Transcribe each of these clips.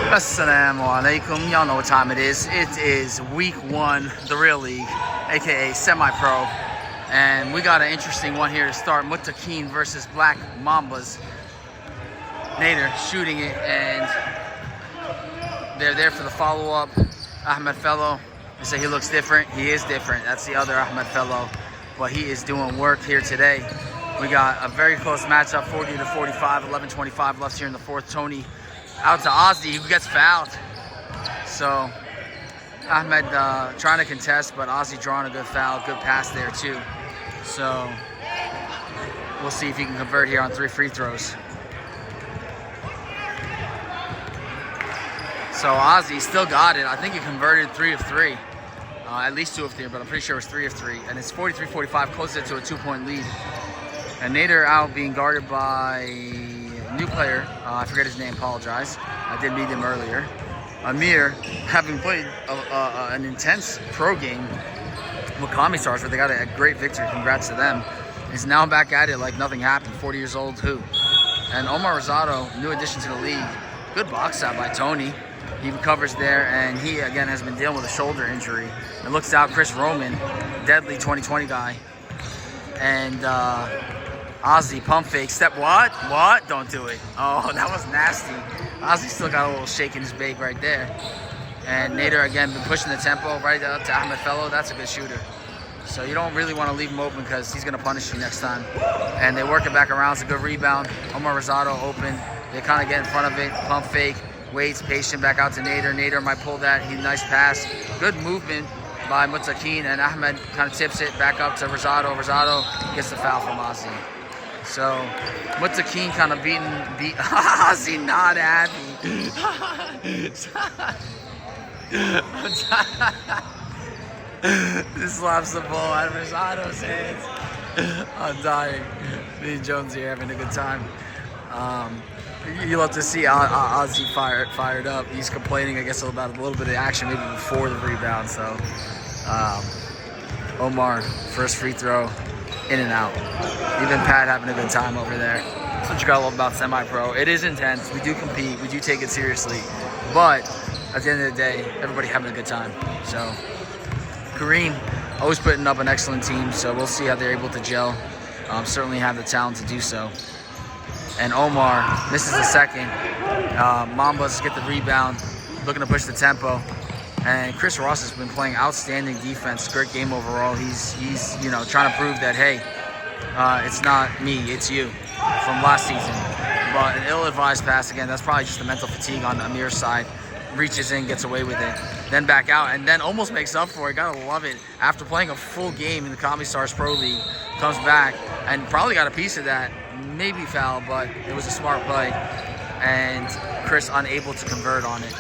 Assalamu alaikum. Y'all know what time it is. It is week one, the real league, aka semi-pro. And we got an interesting one here to start. Mutaqeen versus Black Mambas. Nader shooting it, and they're there for the follow-up. Ahmed fellow, they say he looks different. He is different. That's the other Ahmed fellow. But he is doing work here today. We got a very close matchup, 40-45, 11-25 left here in the fourth. Tony out to Ozzy, who gets fouled. So Ahmed trying to contest, but Ozzy drawing a good foul, good pass there too. So we'll see if he can convert here on 3 free throws. So Ozzy still got it. I think he converted 3 of 3. At least 2 of 3, but I'm pretty sure it was 3 of 3. And it's 43-45, closer to a 2-point lead. And Nader out being guarded by a new player. I forget his name, apologize. I did meet him earlier. Amir, having played an intense pro game with Commissars, where they got a great victory, congrats to them, is now back at it like nothing happened, 40 years old, who? And Omar Rosado, new addition to the league. Good box out by Tony. He recovers there, and he again has been dealing with a shoulder injury. It looks out Chris Roman, deadly 2020 guy. And Ozzy pump fake, step, what? Don't do it. Oh, that was nasty. Ozzy still got a little shake in his bake right there. And Nader again been pushing the tempo right up to Ahmed Fellow. That's a good shooter. So you don't really want to leave him open because he's going to punish you next time. And they work it back around. It's a good rebound. Omar Rosado open. They kind of get in front of it, pump fake. Waits, patient, back out to Nader. Nader might pull that. Nice pass. Good movement by Mutaqeen, and Ahmed kind of tips it back up to Rosado. Rosado gets the foul from Ozzy. So Mutaqeen kind of beat Ozzy, not happy. This slaps the ball out of Rosado's hands. I'm dying. Me and Jones here having a good time. You love to see Ozzy fired up. He's complaining, I guess, about a little bit of action maybe before the rebound. So Omar, first free throw, in and out. Even Pat having a good time over there. That's what you gotta love about semi-pro. It is intense. We do compete. We do take it seriously. But at the end of the day, everybody having a good time. So Kareem always putting up an excellent team. So we'll see how they're able to gel. Certainly have the talent to do so. And Omar misses the second. Mambas get the rebound, looking to push the tempo. And Chris Ross has been playing outstanding defense. Great game overall. He's trying to prove that, hey, it's not me, it's you from last season. But an ill-advised pass again. That's probably just the mental fatigue on Amir's side. Reaches in, gets away with it, then back out, and then almost makes up for it. Gotta love it. After playing a full game in the Commissars Pro League, comes back and probably got a piece of that. Maybe foul, but it was a smart play, and Chris unable to convert on it.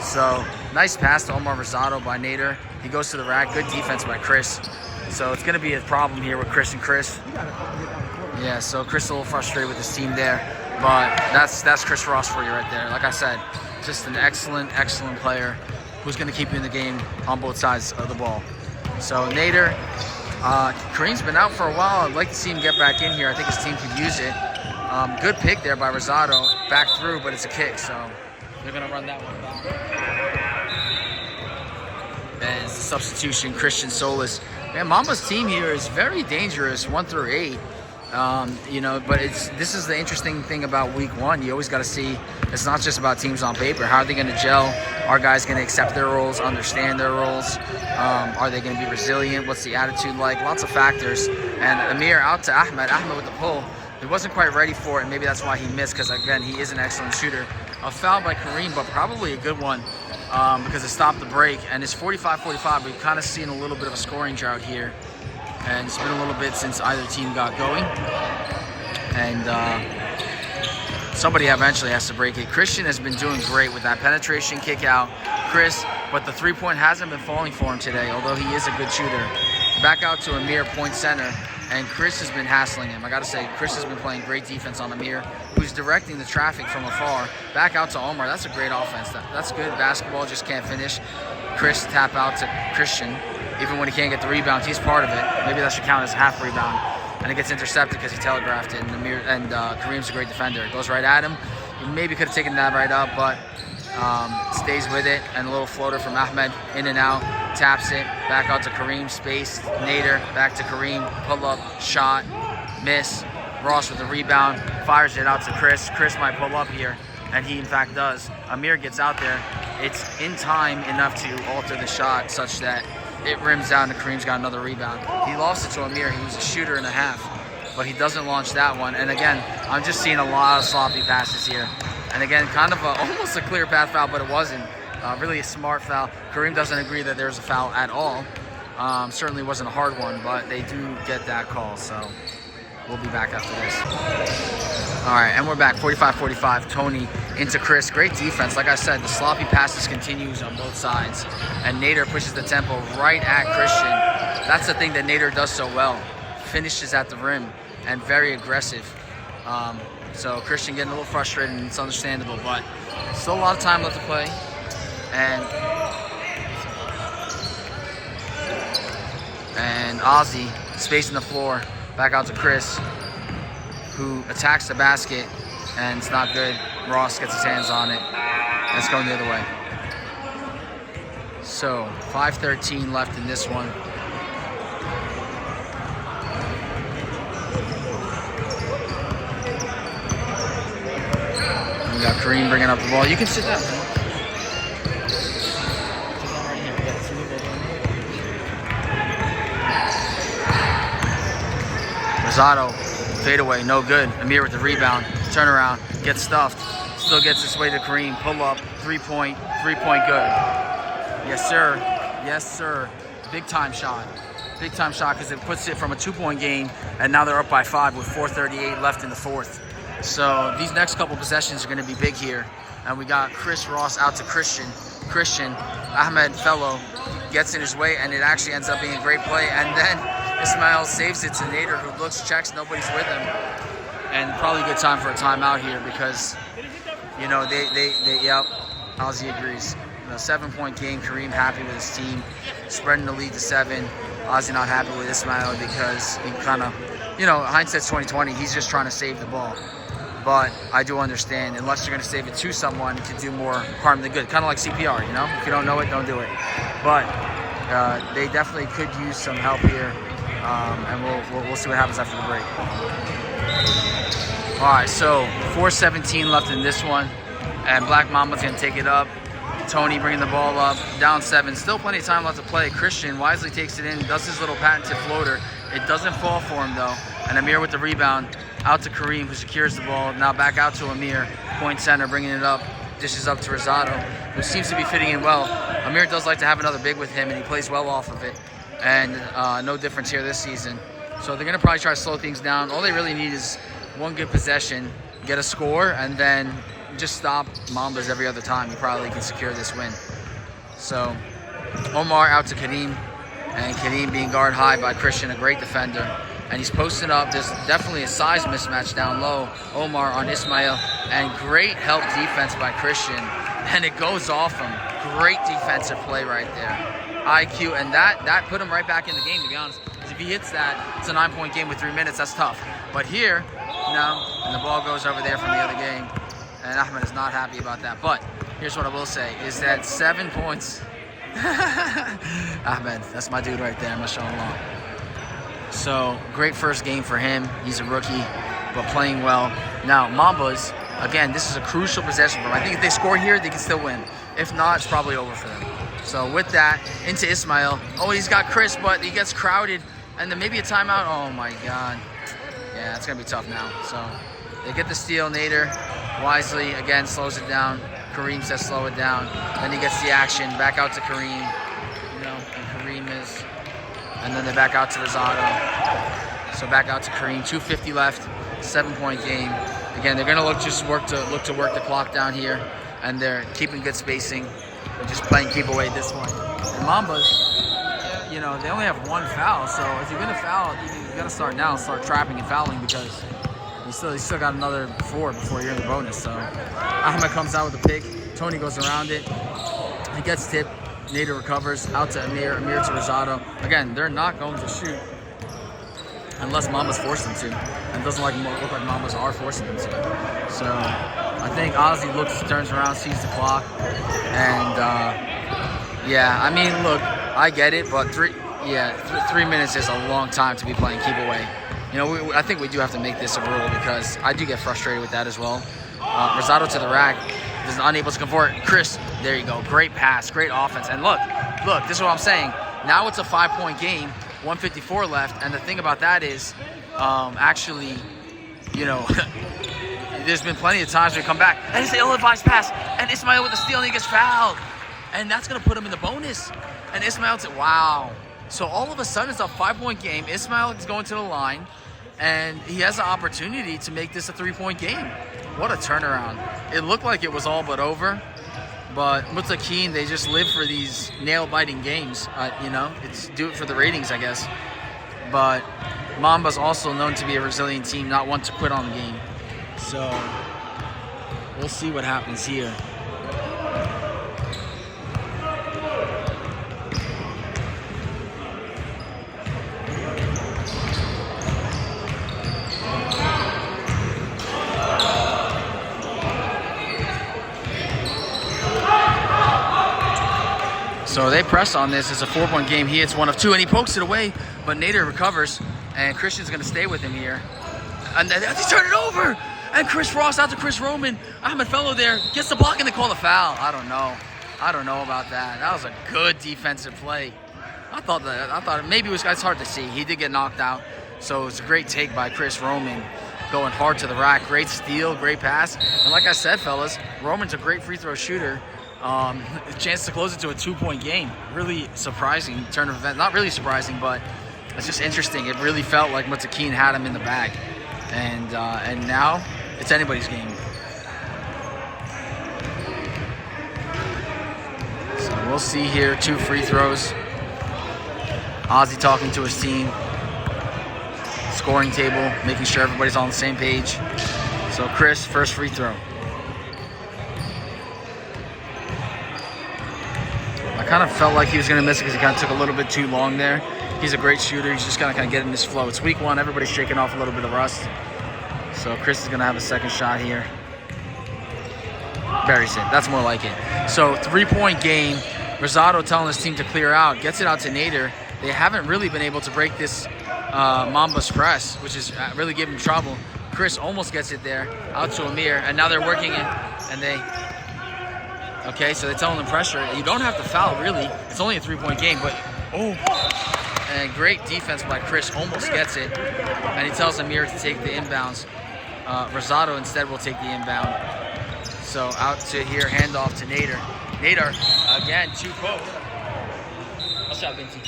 So nice pass to Omar Rosado by Nader. He goes to the rack. Good defense by Chris. So it's going to be a problem here with Chris and Chris. Yeah, so Chris is a little frustrated with his team there, but that's Chris Ross for you right there. Like I said, just an excellent player who's going to keep you in the game on both sides of the ball. So Nader, Kareem's been out for a while. I'd like to see him get back in here. I think his team could use it. Good pick there by Rosado. Back through, but it's a kick, so they're going to run that one back. And it's a substitution, Christian Solis. Man, Mama's team here is very dangerous, 1 through 8. But this is the interesting thing about week one. You always got to see, it's not just about teams on paper. How are they going to gel? Are guys going to accept their roles, understand their roles? Are they going to be resilient? What's the attitude like? Lots of factors. And Amir out to Ahmed. Ahmed with the pull. He wasn't quite ready for it, and maybe that's why he missed, because, again, he is an excellent shooter. A foul by Kareem, but probably a good one because it stopped the break. And it's 45-45. We've kind of seen a little bit of a scoring drought here. And it's been a little bit since either team got going. And somebody eventually has to break it. Christian has been doing great with that penetration kick out. Chris, but the three-point hasn't been falling for him today, although he is a good shooter. Back out to Amir, point center. And Chris has been hassling him. I got to say, Chris has been playing great defense on Amir, who's directing the traffic from afar. Back out to Omar. That's a great offense. That's good basketball, just can't finish. Chris tap out to Christian. Even when he can't get the rebound, he's part of it. Maybe that should count as a half rebound. And it gets intercepted because he telegraphed it. And Kareem's a great defender. It goes right at him. He maybe could have taken that right up, but stays with it, and a little floater from Ahmed, in and out, taps it, back out to Kareem, space, Nader, back to Kareem, pull up, shot, miss, Ross with the rebound, fires it out to Chris. Chris might pull up here, and he in fact does. Amir gets out there. It's in time enough to alter the shot such that it rims down and Kareem's got another rebound. He lost it to Amir. He was a shooter and a half, but he doesn't launch that one. And again, I'm just seeing a lot of sloppy passes here. And again, kind of almost a clear path foul, but it wasn't. Really a smart foul. Kareem doesn't agree that there's a foul at all. Certainly wasn't a hard one, but they do get that call. So we'll be back after this. All right, and we're back. 45-45. Tony into Chris. Great defense. Like I said, the sloppy passes continues on both sides. And Nader pushes the tempo right at Christian. That's the thing that Nader does so well. Finishes at the rim and very aggressive. So Christian getting a little frustrated, and it's understandable, but still a lot of time left to play. And Ozzy spacing the floor. Back out to Chris, who attacks the basket, and it's not good. Ross gets his hands on it. It's going the other way. So 5:13 left in this one. We got Kareem bringing up the ball. You can sit down. Rosado, fadeaway, no good. Amir with the rebound, turnaround, gets stuffed, still gets his way to Kareem, pull up, three-point good. Yes, sir. Yes, sir. Big time shot because it puts it from a 2-point game, and now they're up by 5 with 4:38 left in the fourth. So these next couple possessions are going to be big here, and we got Chris Ross out to Christian. Ahmed Fellow gets in his way, and it actually ends up being a great play, and then Ismail saves it to Nader, who looks, checks, nobody's with him. And probably a good time for a timeout here because, you know, yep, Ozzy agrees. You know, 7-point game, Kareem happy with his team, spreading the lead to 7. Ozzy not happy with Ismail because he kind of, you know, hindsight's 20/20, he's just trying to save the ball. But I do understand, unless you're going to save it to someone, it can do more harm than good. Kind of like CPR, you know? If you don't know it, don't do it. But they definitely could use some help here. And we'll see what happens after the break. All right, so 4:17 left in this one, and Black Mambas gonna take it up. Tony bringing the ball up, down 7. Still plenty of time left to play. Christian wisely takes it in, does his little patented floater. It doesn't fall for him though. And Amir with the rebound, out to Kareem, who secures the ball. Now back out to Amir, point center, bringing it up, dishes up to Rosado, who seems to be fitting in well. Amir does like to have another big with him, and he plays well off of it. And no difference here this season. So they're going to probably try to slow things down. All they really need is one good possession, get a score, and then just stop Mambas every other time. You probably can secure this win. So Omar out to Kareem, and Kareem being guard high by Christian, a great defender. And he's posting up. There's definitely a size mismatch down low. Omar on Ismail, and great help defense by Christian. And it goes off him. Great defensive play right there. IQ, and that put him right back in the game, to be honest. Because if he hits that, it's a 9-point game with 3 minutes. That's tough. But here, no, and the ball goes over there from the other game, and Ahmed is not happy about that. But here's what I will say, is that 7 points. Ahmed, that's my dude right there. I'm going to show him along. So, great first game for him. He's a rookie, but playing well. Now, Mambas, again, this is a crucial possession for them. I think if they score here, they can still win. If not, it's probably over for them. So with that, into Ismail. Oh, he's got Chris, but he gets crowded. And then maybe a timeout. Oh, my God. Yeah, it's going to be tough now. So they get the steal. Nader wisely, again, slows it down. Kareem says slow it down. Then he gets the action. Back out to Kareem. You know, and Kareem is... And then they back out to Rosado. So back out to Kareem. 2:50 left. 7-point game. Again, they're going to look to work the clock down here. And they're keeping good spacing. They're just playing keep away this one. And Mambas, you know, they only have 1 foul. So if you're going to foul, you got to start now. Start trapping and fouling because you still got another 4 before you're in the bonus. So Ahmed comes out with a pick. Tony goes around it. He gets tipped. Nader recovers. Out to Amir. Amir to Rosado. Again, they're not going to shoot unless Mambas force them to. And it doesn't look like Mambas are forcing them to. So I think Ozzy looks, turns around, sees the clock, and yeah, I mean, look, I get it, but 3 minutes is a long time to be playing keep away. You know, I think we do have to make this a rule because I do get frustrated with that as well. Rosado to the rack, is unable to convert. Chris, there you go, great pass, great offense, and look, this is what I'm saying. Now it's a 5-point game, 154 left, and the thing about that is, actually, you know, there's been plenty of times we come back, and it's the ill-advised pass, and Ismail with the steal, and he gets fouled. And that's going to put him in the bonus. And Ismail said, wow. So all of a sudden, it's a 5-point game. Ismail is going to the line, and he has an opportunity to make this a 3-point game. What a turnaround. It looked like it was all but over. But Mutaqeen, they just live for these nail-biting games. You know, it's do it for the ratings, I guess. But Mambas also known to be a resilient team, not one to quit on the game. So we'll see what happens here. So they press on this. It's a 4-point game. He hits 1 of 2, and he pokes it away, but Nader recovers, and Christian's going to stay with him here. And he's turned it over, and Chris Ross out to Chris Roman. Ahmed Fellow there gets the block, and they call the foul. I don't know about that. That was a good defensive play. I thought maybe it's hard to see. He did get knocked out, so it was a great take by Chris Roman, going hard to the rack. Great steal, great pass, and like I said, fellas, Roman's a great free throw shooter. A chance to close it to a 2-point game. Really surprising turn of events. Not really surprising, but it's just interesting. It really felt like Mutaqeen had him in the bag, and now it's anybody's game. So we'll see here. 2 free throws. Ozzy talking to his team. Scoring table, making sure everybody's on the same page. So Chris, first free throw. I kind of felt like he was going to miss it because he kind of took a little bit too long there. He's a great shooter. He's just going to kind of get in this flow. It's week 1. Everybody's shaking off a little bit of rust. So Chris is going to have a second shot here. Buries it. That's more like it. So 3-point game. Rosado telling his team to clear out. Gets it out to Nader. They haven't really been able to break this Mambas press, which is really giving him trouble. Chris almost gets it there. Out to Amir. And now they're working it. And they... Okay, so they're telling them pressure. You don't have to foul, really. It's only a 3-point game, but... Oh! And great defense by Chris. Almost gets it. And he tells Amir to take the inbounds. Rosado instead will take the inbound. So out to here, handoff to Nader. Nader, again, 2 poke. I'll shot Vinci.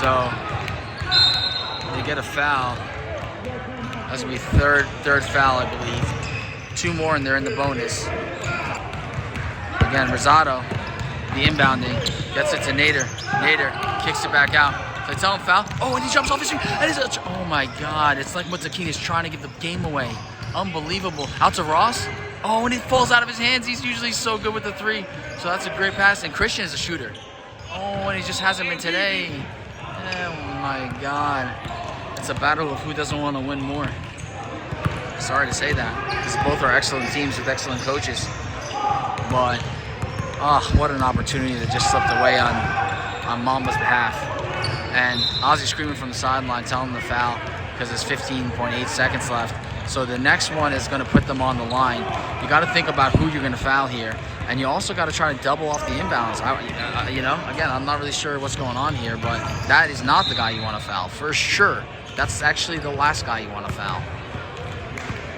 So they get a foul. That's gonna be third foul, I believe. 2 more and they're in the bonus. Again, Rosado, the inbounding, gets it to Nader. Nader kicks it back out. So they tell him foul. Oh, and he jumps off his feet. Oh my God! It's like Mutaqeen is trying to give the game away. Unbelievable. Out to Ross. Oh, and it falls out of his hands. He's usually so good with the 3. So that's a great pass. And Christian is a shooter. Oh, and he just hasn't been today. Oh my God. It's a battle of who doesn't want to win more. Sorry to say that, because both are excellent teams with excellent coaches. But, what an opportunity that just slipped away on Mamba's behalf. And Ozzy screaming from the sideline, telling him to foul, because there's 15.8 seconds left. So the next one is going to put them on the line. You got to think about who you're going to foul here. And you also got to try to double off the inbounds. You know, again, I'm not really sure what's going on here, but that is not the guy you want to foul, for sure. That's actually the last guy you want to foul.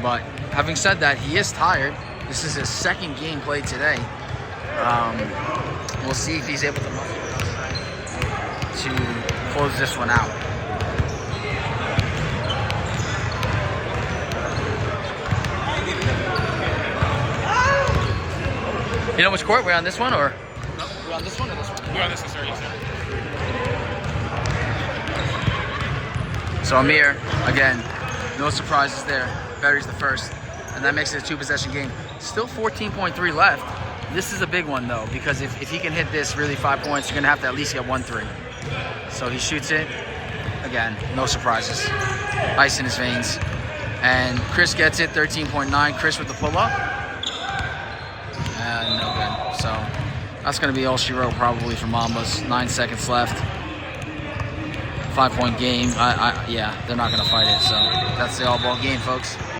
But having said that, he is tired. This is his 2nd game played today. We'll see if he's able to close this one out. You know which court? We're on this one, or? No, we're on this one or this one? We're on this one, sir. Yes, sir. So Amir, again, no surprises there. Buries the first, and that makes it a 2-possession game. Still 14.3 left. This is a big one, though, because if he can hit this really 5 points, you're going to have to at least get 1-3. So he shoots it. Again, no surprises. Ice in his veins. And Chris gets it, 13.9. Chris with the pull-up. And no good. So that's going to be all she wrote probably for Mambas. 9 seconds left. 5-point game. Yeah, they're not going to fight it. So that's the all-ball game, folks.